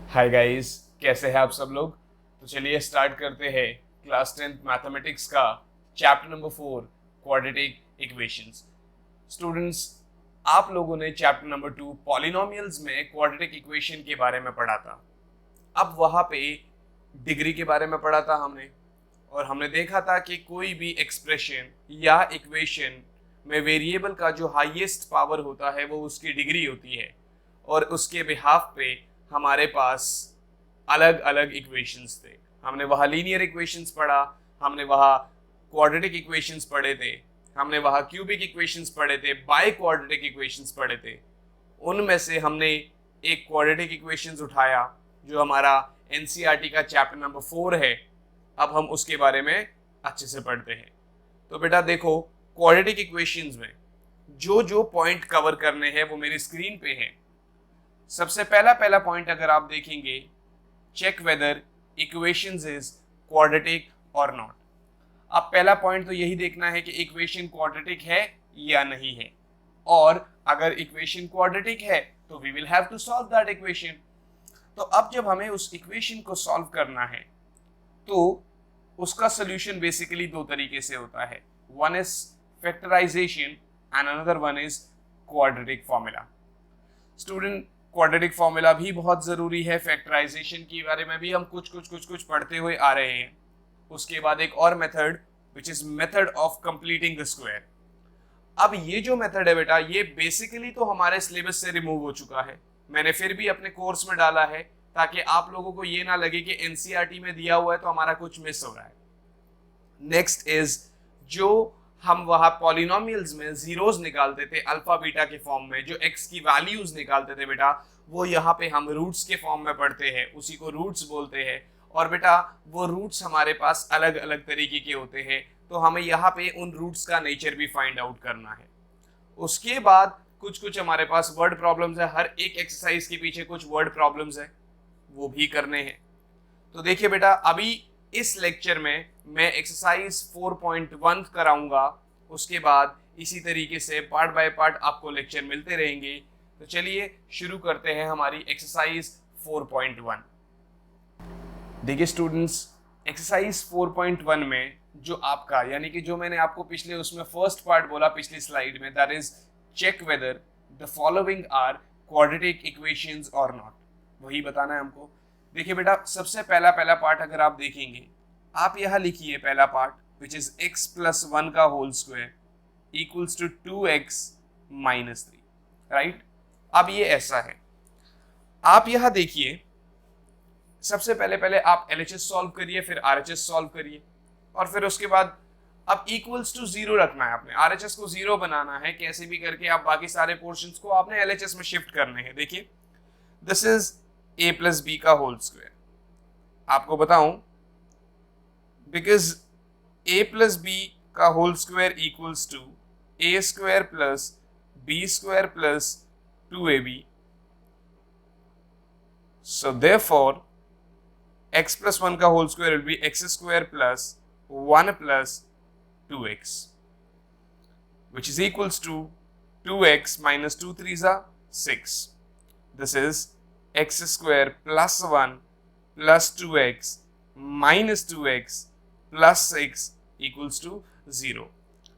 Hi guys, कैसे हैं आप सब लोग। तो चलिए स्टार्ट करते हैं क्लास 10th मैथमेटिक्स का chapter number 4 quadratic equations. Students, आप लोगों ने चैप्टर नंबर 2 पॉलिनोमियल्स में क्वाड्रेटिक इक्वेशन के बारे में पढ़ा था। अब वहां पे डिग्री के बारे में पढ़ा था हमने, और हमने देखा था कि कोई भी एक्सप्रेशन या इक्वेशन में वेरिएबल का जो हाईएस्ट पावर होता है वो उसकी डिग्री होती है, और उसके बिहाफ पे हमारे पास अलग अलग इक्वेशंस थे। हमने वहाँ लीनियर इक्वेशंस पढ़ा, हमने वहाँ क्वाड्रेटिक इक्वेशंस पढ़े थे, हमने वहाँ क्यूबिक इक्वेशंस पढ़े थे, बाई क्वाड्रेटिक इक्वेशंस पढ़े थे। उनमें से हमने एक क्वाड्रेटिक इक्वेशंस उठाया जो हमारा एनसीईआरटी का चैप्टर नंबर 4 है। अब हम उसके बारे में अच्छे से पढ़ते हैं। तो बेटा देखो, क्वाड्रेटिक इक्वेशंस में जो जो पॉइंट कवर करने हैं वो मेरी स्क्रीन पे है। सबसे पहला पॉइंट अगर आप देखेंगे, check whether equations is quadratic और नॉट। अब पहला पॉइंट तो यही देखना है कि इक्वेशन क्वाड्रेटिक है या नहीं है, और अगर इक्वेशन क्वाड्रेटिक है तो we will have to solve that equation. तो अब जब हमें उस इक्वेशन को सॉल्व करना है तो उसका सोल्यूशन बेसिकली दो तरीके से होता है। One is factorisation and another one is quadratic formula. Student, quadratic formula भी बहुत जरूरी है, फैक्टराइजेशन के बारे में भी हम कुछ पढ़ते हुए आ रहे हैं। उसके बाद एक और method which is method of completing the square. अब ये जो मेथड है बेटा, ये बेसिकली तो हमारे सिलेबस से रिमूव हो चुका है, मैंने फिर भी अपने कोर्स में डाला है ताकि आप लोगों को ये ना लगे कि एनसीईआरटी में दिया हुआ है तो हमारा कुछ मिस हो रहा है। नेक्स्ट इज, जो हम वहां पॉलिनोमियल्स में जीरोस निकालते थे अल्फा बीटा के फॉर्म में, जो एक्स की वैल्यूज निकालते थे बेटा, वो यहाँ पे हम रूट्स के फॉर्म में पढ़ते हैं, उसी को रूट्स बोलते हैं। और बेटा वो रूट्स हमारे पास अलग अलग तरीके के होते हैं, तो हमें यहाँ पे उन रूट्स का नेचर भी फाइंड आउट करना है। उसके बाद कुछ हमारे पास वर्ड प्रॉब्लम्स है, हर एक एक्सरसाइज के पीछे कुछ वर्ड प्रॉब्लम्स है, वो भी करने हैं। तो देखिए बेटा, अभी इस लेक्चर में मैं एक्सरसाइज 4.1 कराऊंगा, उसके बाद इसी तरीके से पार्ट बाय पार्ट आपको लेक्चर मिलते रहेंगे। तो चलिए शुरू करते हैं हमारी एक्सरसाइज 4.1। देखिए स्टूडेंट्स, एक्सरसाइज 4.1 में जो आपका, यानी कि जो मैंने आपको पिछले उसमें फर्स्ट पार्ट बोला पिछली स्लाइड में, that is check whether the following are quadratic equations और नॉट, वही बताना है हमको। देखिए बेटा, सबसे पहला पार्ट अगर आप देखेंगे, आप यहां लिखिए पहला part which is x plus 1 का whole square equals to 2x minus 3, right. अब ये ऐसा है, आप यहां देखिए, सबसे पहले आप LHS सॉल्व करिए, फिर RHS सॉल्व करिए, और फिर उसके बाद अब इक्वल्स टू 0 रखना है आपने, RHS को 0 बनाना है, कैसे भी करके आप बाकी सारे पोर्शंस को आपने LHS में शिफ्ट करने हैं। देखिए, this is a plus b का होल स्क्वायर। आपको बताऊं, बिकॉज a प्लस बी का whole square equals to a square plus b square plus 2ab, so therefore x plus 1 का whole square will be x square plus 1 plus 2x, which is equals to 2x minus 2 3s are 6. This is x square plus 1 plus 2x minus 2x plus 6 equals to 0.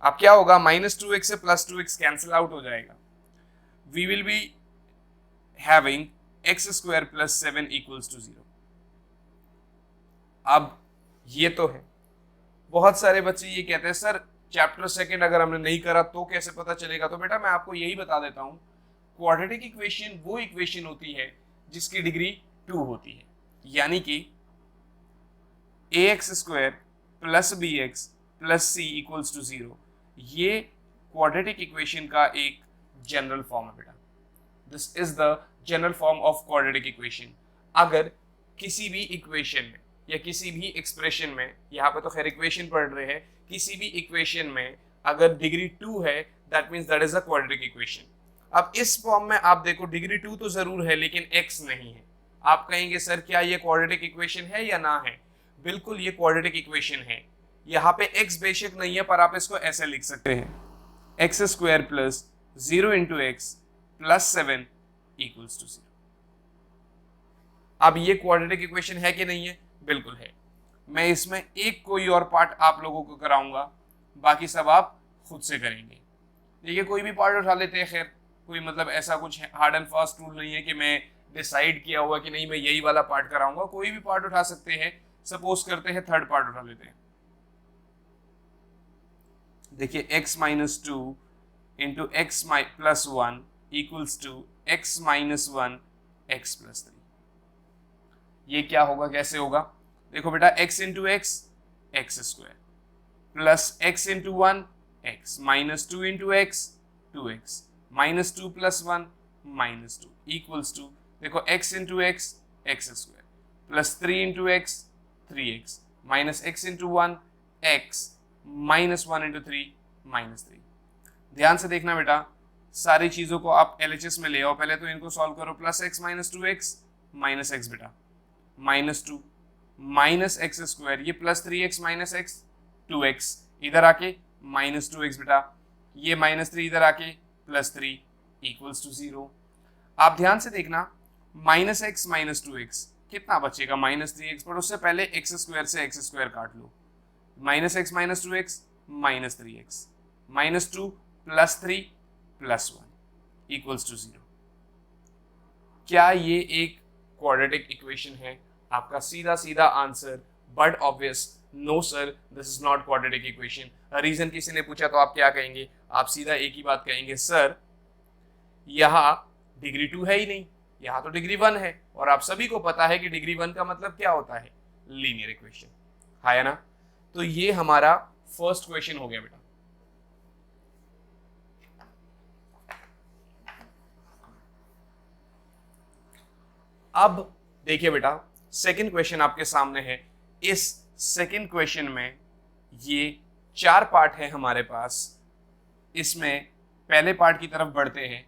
अब क्या होगा, minus 2x से plus 2x cancel out हो जाएगा। We will be having x square plus 7 equals to 0. अब ये तो है, बहुत सारे बच्चे ये कहते हैं सर चैप्टर सेकंड अगर हमने नहीं करा तो कैसे पता चलेगा। तो बेटा मैं आपको यही बता देता हूं, क्वाड्रेटिक इक्वेशन वो इक्वेशन होती है जिसकी डिग्री 2 होती है, यानी कि ax square plus bx plus c equals to 0, ये क्वाड्रेटिक इक्वेशन का एक जनरल फॉर्म है बेटा। This is the general form of quadratic equation. अगर किसी भी इक्वेशन में या किसी भी एक्सप्रेशन में, यहाँ पे तो खैर इक्वेशन पढ़ रहे हैं, किसी भी इक्वेशन में अगर डिग्री 2 है, that means that is a quadratic equation. अब इस फॉर्म में आप देखो, डिग्री 2 तो जरूर है लेकिन x नहीं है। आप कहेंगे सर क्या ये क्वाड्रेटिक इक्वेशन है या ना है? बिल्कुल ये क्वाड्रेटिक इक्वेशन है। यहाँ पे x बेशक नहीं है पर आप इसको ऐसे लिख सकते हैं, x square plus 0 into x plus 7 equals to 0। अब ये क्वाड्रेटिक इक्वेशन है कि नहीं है? बिल्कुल है। मैं इसमें एक कोई और पार्ट आप लोगों को कराऊंगा, बाकी सब आप खुद से करेंगे। देखिए कोई भी पार्ट उठा लेते हैं, खैर कोई मतलब ऐसा कुछ हार्ड एंड फास्ट रूल नहीं है कि मैं डिसाइड किया हुआ कि नहीं मैं यही वाला पार्ट कराऊंगा, कोई भी पार्ट उठा सकते हैं। सपोज करते हैं थर्ड पार्ट उठा लेते हैं। देखिए x minus two into x plus one equals to x minus one x plus three. ये क्या होगा, कैसे होगा? देखो बेटा x into x x square plus x into one x minus two into x two x minus two plus one minus two equals to देखो x into x x square plus three into x three x minus x into one x minus one into three minus three. ध्यान से देखना बेटा, सारी चीजों को आप LHS में ले आओ। पहले तो इनको सॉल्व करो। Plus x minus two x minus x बेटा minus two minus x square, ये plus three x minus x two x, इधर आके माइनस टू एक्स बेटा, ये माइनस थ्री इधर आके plus three equals to zero. आप ध्यान से देखना, minus x minus two x कितना बचेगा? माइनस थ्री एक्स, पर उससे पहले एक्स स्क्वायर से एक्स स्क्वायर काट लो। Minus x minus two x minus three x minus two plus three plus one equals to zero. क्या ये एक क्वाड्रेटिक इक्वेशन है? आपका सीधा सीधा answer but obvious, no sir this is not quadratic equation. Reason किसी ने पूछा तो आप क्या कहेंगे? आप सीधा एक ही बात कहेंगे, सर यहाँ डिग्री 2 है ही नहीं, यहाँ तो डिग्री 1 है, और आप सभी को पता है कि डिग्री 1 का मतलब क्या होता है? लीनियर इक्वेशन है ना। तो ये हमारा फर्स्ट क्वेश्चन हो गया बेटा। अब देखिए बेटा, सेकंड क्वेश्चन आपके सामने है। इस सेकंड क्वेश्चन में ये 4 पार्ट है हमारे पास। इसमें पहले पार्ट की तरफ बढ़ते हैं।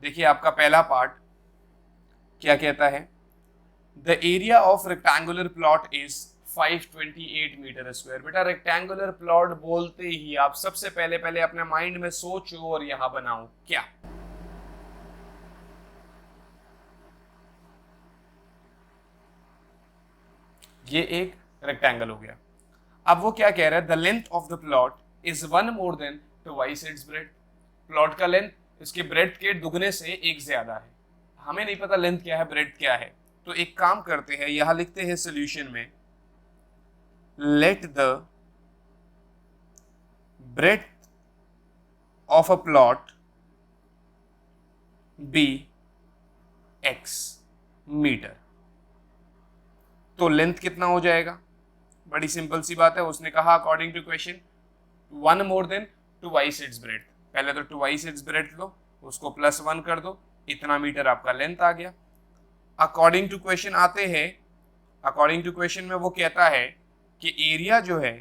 देखिए आपका पहला पार्ट क्या कहता है? The area of rectangular plot is 528 metre square. बेटा रेक्टेंगुलर प्लॉट बोलते ही आप सबसे पहले अपने माइंड में सोचो और यहां बनाओ क्या? ये एक रेक्टेंगल हो गया। अब वो क्या कह रहा है? The length of the plot is one more than twice its breadth. Plot का लेंथ इसके ब्रेड्थ के दुगने से एक ज्यादा है। हमें नहीं पता लेंथ क्या है, ब्रेड्थ क्या है, तो एक काम करते हैं, यहां लिखते हैं सॉल्यूशन में, let the breadth of a plot b x metre. तो लेंथ कितना हो जाएगा? बड़ी सिंपल सी बात है, उसने कहा according to question one more than twice its breadth. पहले तो ट्वाइस इट्स ब्रेड्थ लो, उसको प्लस वन कर दो, इतना मीटर आपका लेंथ आ गया। अकॉर्डिंग टू क्वेश्चन आते हैं, अकॉर्डिंग टू क्वेश्चन में वो कहता है कि एरिया जो है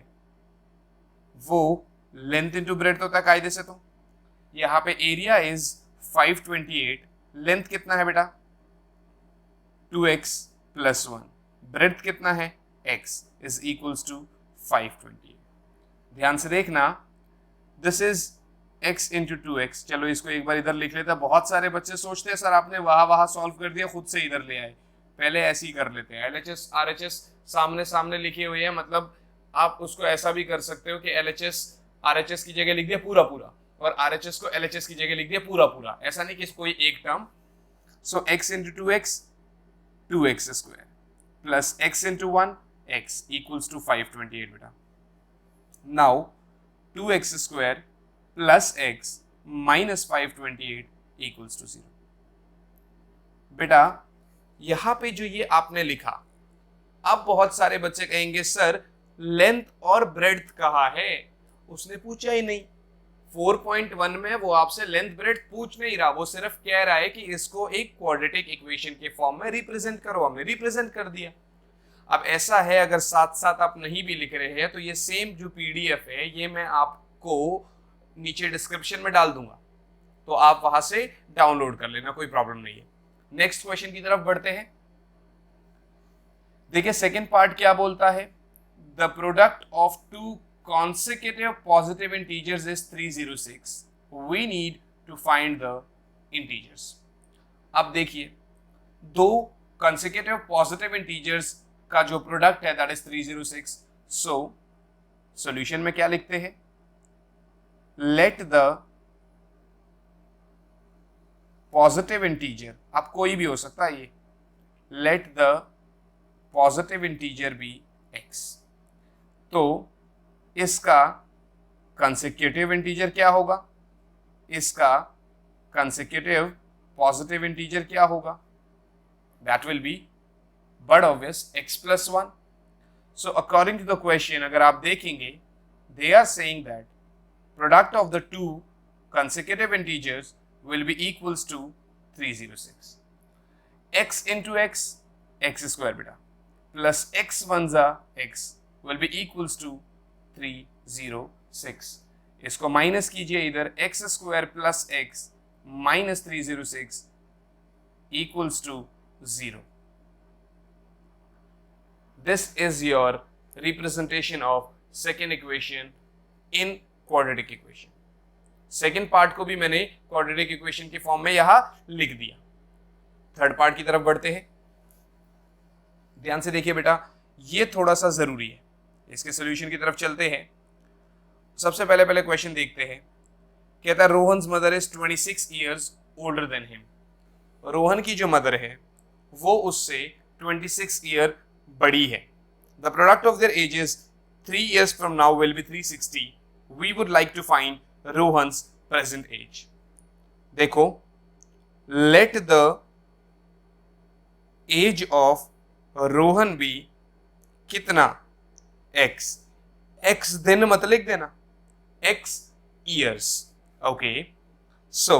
वो लेंथ इंटू ब्रेड्थ होता है कायदे से। तो यहाँ पे एरिया इज 528, लेंथ कितना है बेटा? 2x प्लस वन, ब्रेड्थ कितना है? x is equals to 528। ध्यान से देखना, this is x into two x. चलो इसको एक बार इधर लिख लेते हैं। बहुत सारे बच्चे सोचते हैं सर आपने वहां सॉल्व कर दिया, खुद से इधर ले आए। पहले ऐसे ही कर लेते हैं। LHS RHS सामने सामने लिखे हुए हैं, मतलब आप उसको ऐसा भी कर सकते हो कि LHS RHS की जगह लिख दिया पूरा पूरा, और RHS को LHS की जगह लिख दिया पूरा पूरा। ऐसा नहीं कि कोई एक term. So x into two x 2x square plus x into one x equals to 528 बेटा। Now 2x square plus x minus 528 equals to 0। बेटा यहां पे जो ये आपने लिखा, अब बहुत सारे बच्चे कहेंगे सर लेंथ और ब्रेड्थ कहाँ है? उसने पूछा ही नहीं। 4.1 में वो आपसे लेंथ ब्रेड्थ पूछ नहीं रहा, वो सिर्फ कह रहा है कि इसको एक क्वाड्रेटिक इक्वेशन के फॉर्म में रिप्रेजेंट करो। हमने रिप्रेजेंट कर दिया। अब ऐसा है, अगर साथ साथ आप नहीं भी लिख रहे हैं तो ये सेम जो PDF है ये मैं आपको नीचे डिस्क्रिप्शन में डाल दूंगा, तो आप वहां से डाउनलोड कर लेना, कोई प्रॉब्लम नहीं है। नेक्स्ट क्वेश्चन की तरफ बढ़ते हैं। देखिए सेकेंड पार्ट क्या बोलता है? The product of two consecutive positive integers is 306. We need to find the integers. अब देखिए, दो consecutive पॉजिटिव इंटीजर्स का जो प्रोडक्ट है दैट इज 306. सो सॉल्यूशन में क्या लिखते हैं? लेट द पॉजिटिव इंटीजर, आप कोई भी हो सकता है ये, let the positive integer be x. तो इसका कंसेक्यूटिव इंटीजर क्या होगा? इसका कंसेक्यूटिव पॉजिटिव इंटीजर क्या होगा? That will be but obvious x plus 1. So according to the question अगर आप देखेंगे, they are saying that product of the two consecutive integers will be equals to 306. x into x, x square beta, plus x one za x will be equals to 306. इसको minus कीजिए इधर, x square plus x minus 306 equals to 0. This is your representation of second equation in quadratic equation. Second part को भी मैंने quadratic equation के form में यहां लिख दिया. थर्ड पार्ट की तरफ बढ़ते हैं. ध्यान से देखिए बेटा, ये थोड़ा सा जरूरी है. इसके सॉल्यूशन की तरफ चलते हैं. सबसे पहले क्वेश्चन देखते हैं. कहता है Rohan's mother is 26 years older than him. Rohan की जो मदर है वो उससे 26 ईयर बड़ी है. The product of their ages 3 years from now will be 360. We would like to find Rohan's present age. देखो, let the age of Rohan be कितना? x. x दिन मत लिख देना, x years. Okay, so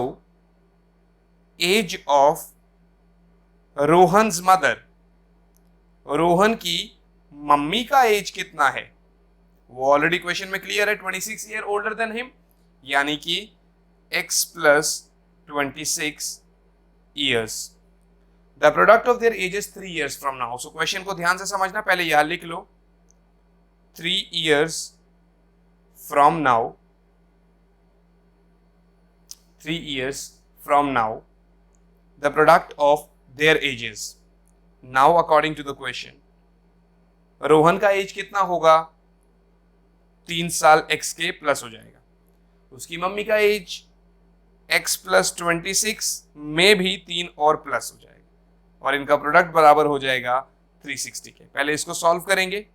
age of Rohan's mother, Rohan की mummy का as कितना है? वो ऑलरेडी क्वेश्चन में क्लियर है, 26 ईयर ओल्डर देन हिम, यानी कि x plus 26 years. The product of their age is 3 years from now. So question को ध्यान से समझना, पहले यहां लिख लो 3 years from now. 3 years from now. The product of their ages. Now according to the question, Rohan का एज कितना होगा? 3 साल x के प्लस हो जाएगा. उसकी मम्मी का एज x plus 26 में भी 3 और प्लस हो जाएगा, और इनका प्रोडक्ट बराबर हो जाएगा 360 के. पहले इसको सॉल्व करेंगे.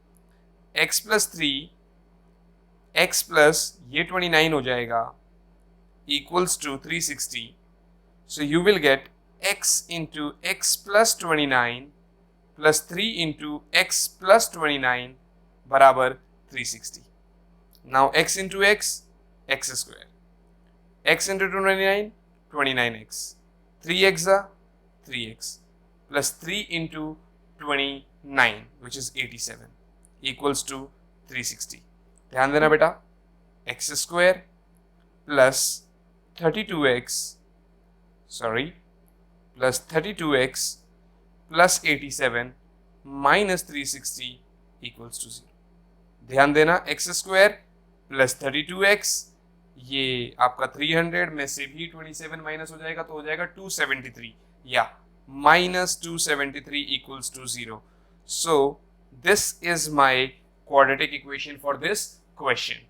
x plus 3 x plus ये 29 हो जाएगा equals to 360. So you will get x into x plus 29 plus 3 into x plus 29 बराबर 360. Now x into x, x square, x into 29, 29x, 3x 3x, plus 3 into 29 which is 87 equals to 360. ध्यान देना बेटा, x square plus 32x, sorry, plus 32x plus 87 minus 360 equals to 0. ध्यान देना, x square plus 32x, ये आपका 300 में से भी 27 माइनस हो जाएगा तो हो जाएगा 273, या minus 273 equals to 0. So this is my quadratic equation for this question.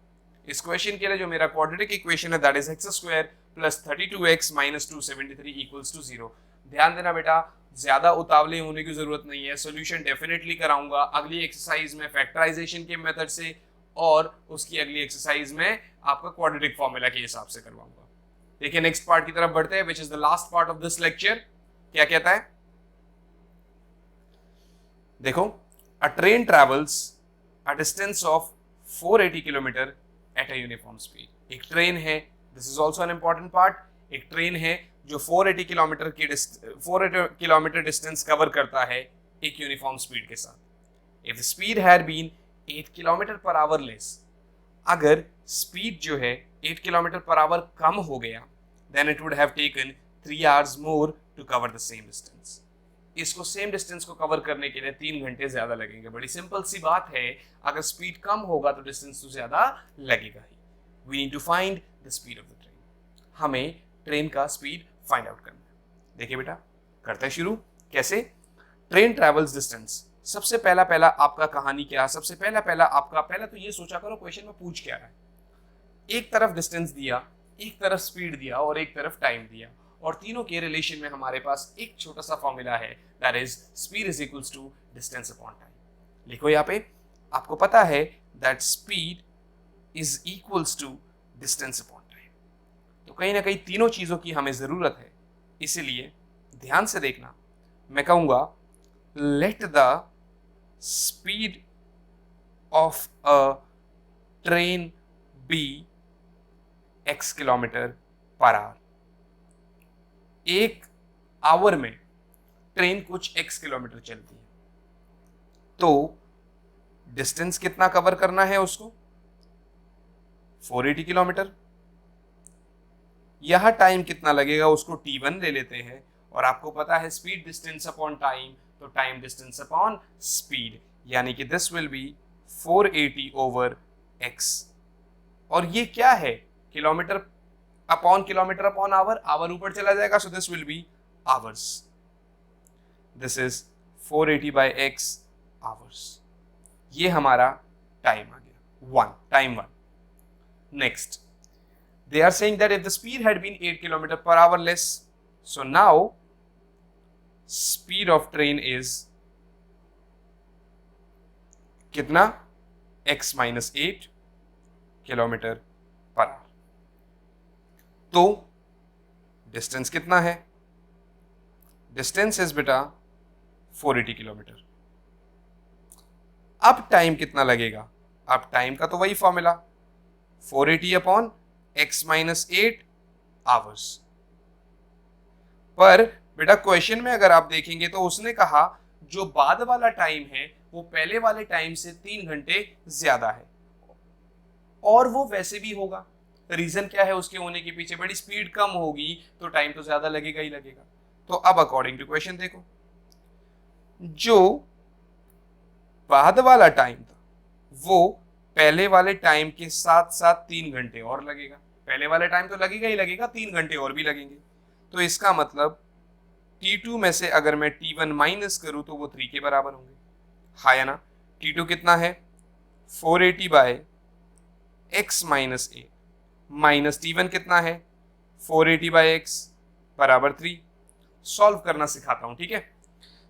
इस क्वेश्चन के लिए जो मेरा क्वाड्रेटिक इक्वेशन है that is x square plus 32x minus 273 equals to 0. ध्यान देना बेटा, ज्यादा उतावले होने की जरूरत नहीं है. सॉल्यूशन डेफिनेटली कराऊंगा अगली एक्सरसाइज में फैक्टराइजेशन के मेथड से, और उसकी अगली एक्सरसाइज में आपका क्वाड्रेटिक फॉर्मूला के हिसाब से करवाऊंगा. देखिए नेक्स्ट पार्ट की तरफ बढ़ते हैं, which is the last part of this lecture. क्या कहता है? देखो, अ train travels a distance of 480 kilometre at a uniform speed. एक ट्रेन है, this is also an important part. एक ट्रेन है जो 480 किलोमीटर डिस्टेंस कवर करता है एक यूनिफॉर्म स्पीड के साथ. If the speed had been 8 kilometre per hour less, अगर स्पीड जो है 8 किलोमीटर पर आवर कम हो गया, then it would have taken 3 hours more to cover the same distance. इसको सेम डिस्टेंस को कवर करने के लिए 3 घंटे ज्यादा लगेंगे. बड़ी सिंपल सी बात है, अगर स्पीड कम होगा तो डिस्टेंस तो ज्यादा लगेगा ही. We need to find the speed of the train. हमें ट्रेन का स्पीड फाइंड आउट करना है. देखिए बेटा, करते हैं शुरू. कैसे? ट्रेन ट्रेवल्स डिस्टेंस, सबसे पहला पहला आपका कहानी क्या है, सबसे पहला आपका पहला तो ये सोचा करो क्वेश्चन में पूछ क्या रहा है। एक तरफ डिस्टेंस दिया, एक तरफ स्पीड दिया और एक तरफ टाइम दिया, और तीनों के रिलेशन में हमारे पास एक छोटा सा फॉर्मूला है, that is speed is equals to distance upon time. लिखो यहाँ पे, आपको पता है that speed is equals to distance upon time. तो कहीं ना कहीं तीनों चीजों की हमें जरूरत है, इसीलिए ध्यान से देखना, मैं कहूंगा let the speed of a train be x kilometre per hour. एक आवर में ट्रेन कुछ x किलोमीटर चलती है, तो डिस्टेंस कितना कवर करना है उसको, 480 किलोमीटर। यह टाइम कितना लगेगा उसको t1 ले लेते हैं, और आपको पता है स्पीड डिस्टेंस अपॉन टाइम, तो टाइम डिस्टेंस अपॉन स्पीड, यानी कि this will B 480 over x। और ये क्या है, किलोमीटर अपॉन आवर, आवर ऊपर चला जाएगा, so this will be hours. This is 480 by x hours. ये हमारा टाइम आ गया, time 1। Next, they are saying that if the speed had been 8 km per hour less, so now speed of train is कितना, x minus 8 kilometre per our. तो distance कितना है, distance is बेटा 480 kilometre. अब time कितना लगेगा, अब time का तो वही formula, 480 upon x minus 8 hours. पर बेटा क्वेश्चन में अगर आप देखेंगे तो उसने कहा जो बाद वाला टाइम है वो पहले वाले टाइम से 3 घंटे ज्यादा है, और वो वैसे भी होगा। रीजन क्या है उसके होने के पीछे, बड़ी स्पीड कम होगी तो टाइम तो ज्यादा लगेगा ही लगेगा। तो अब अकॉर्डिंग टू क्वेश्चन देखो, जो बाद वाला टाइम था वो पहले वाले टाइम के साथ साथ 3 घंटे और लगेगा। पहले वाले टाइम तो लगेगा ही लगेगा, 3 घंटे और भी लगेंगे। तो इसका मतलब T2 में से अगर मैं T1 माइनस करूं तो वो 3 के बराबर होंगे, हाँ या ना। T2 कितना है, 480 by x minus 8 minus T1 कितना है, 480 बाय x बराबर 3। सॉल्व करना सिखाता हूं, ठीक है।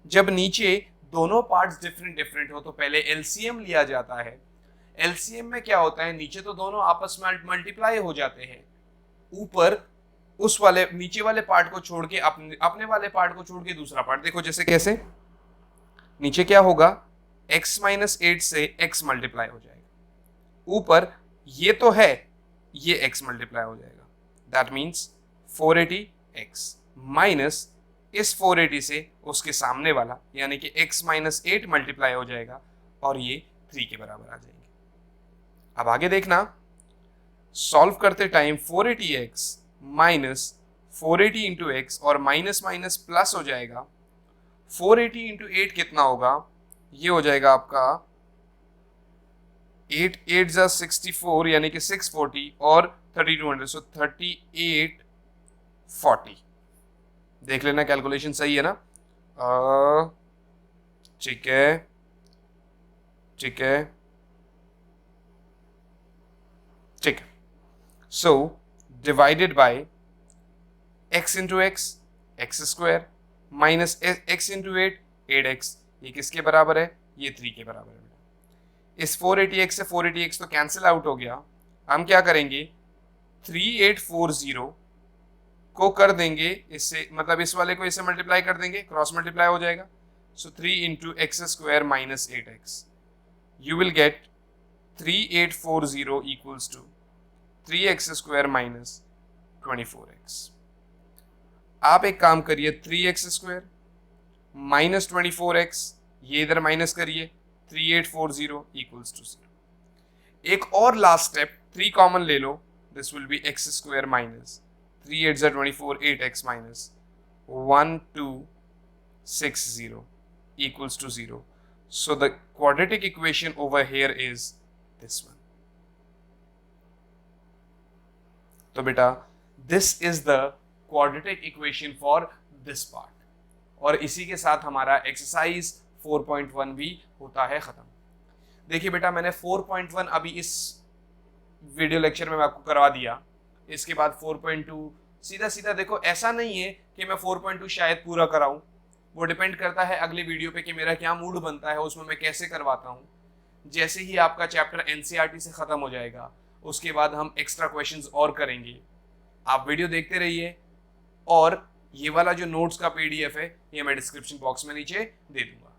जब नीचे दोनों पार्ट्स डिफरेंट डिफरेंट हो तो पहले एलसीएम लिया जाता है। एलसीएम में क्या होता है, नीचे तो दोनों आपस में मल्टीप्लाई हो जाते हैं, ऊपर उस वाले नीचे वाले पार्ट को छोड़ के अपने वाले पार्ट को छोड़ के दूसरा पार्ट। देखो जैसे कैसे, नीचे क्या होगा, x माइनस 8 से x मल्टीप्लाई हो जाएगा, ऊपर ये तो है, ये x मल्टीप्लाई हो जाएगा, दैट मीन्स 480x माइनस इस 480 से उसके सामने वाला यानी कि x माइनस 8 मल्टीप्लाई हो जाएगा और ये 3 के बराबर आ जाएंगे। अब आगे देखना, सॉल्व करते time 480x minus 480 into x और माइनस माइनस प्लस हो जाएगा। 480 इंटू 8 कितना होगा, ये हो जाएगा आपका 8 8 जा 64 यानी कि 640 और 3200, सो 3840। देख लेना कैलकुलेशन सही है ना, ठीक है ठीक है ठीक है। So divided by x into x, x square minus x into 8, 8x, ये किसके बराबर है, ये 3 के बराबर है। इस 480x से 480x तो कैंसिल आउट हो गया। हम क्या करेंगे, 3840 को कर देंगे इससे, मतलब इस वाले को इससे मल्टीप्लाई कर देंगे, क्रॉस मल्टीप्लाई हो जाएगा। So 3 into x square minus 8x, you will get 3840 equals to 3x square minus 24x। आप एक काम करिए, 3x स्क्वायर माइनस 24x, ये इधर माइनस करिए, 3840 इक्वल्स टू 0। एक और लास्ट स्टेप, 3 कॉमन ले लो, this will be x square minus 3 8 24, 8x minus 1260 equals to 0. So the quadratic equation over here is this one. तो बेटा this is the quadratic equation for this part. और इसी के साथ हमारा एक्सरसाइज 4.1 भी होता है ख़त्म। देखिए बेटा, मैंने 4.1 अभी इस वीडियो लेक्चर में मैं आपको करवा दिया। इसके बाद 4.2 सीधा सीधा देखो, ऐसा नहीं है कि मैं 4.2 शायद पूरा कराऊं, वो डिपेंड करता है अगली वीडियो पे कि मेरा क्या मूड बनता है, उसमें मैं कैसे करवाता हूँ। जैसे ही आपका चैप्टर एनसीईआरटी से ख़त्म हो जाएगा उसके बाद हम एक्स्ट्रा क्वेश्चंस और करेंगे। आप वीडियो देखते रहिए, और ये वाला जो नोट्स का पीडीएफ है ये मैं डिस्क्रिप्शन बॉक्स में नीचे दे दूंगा।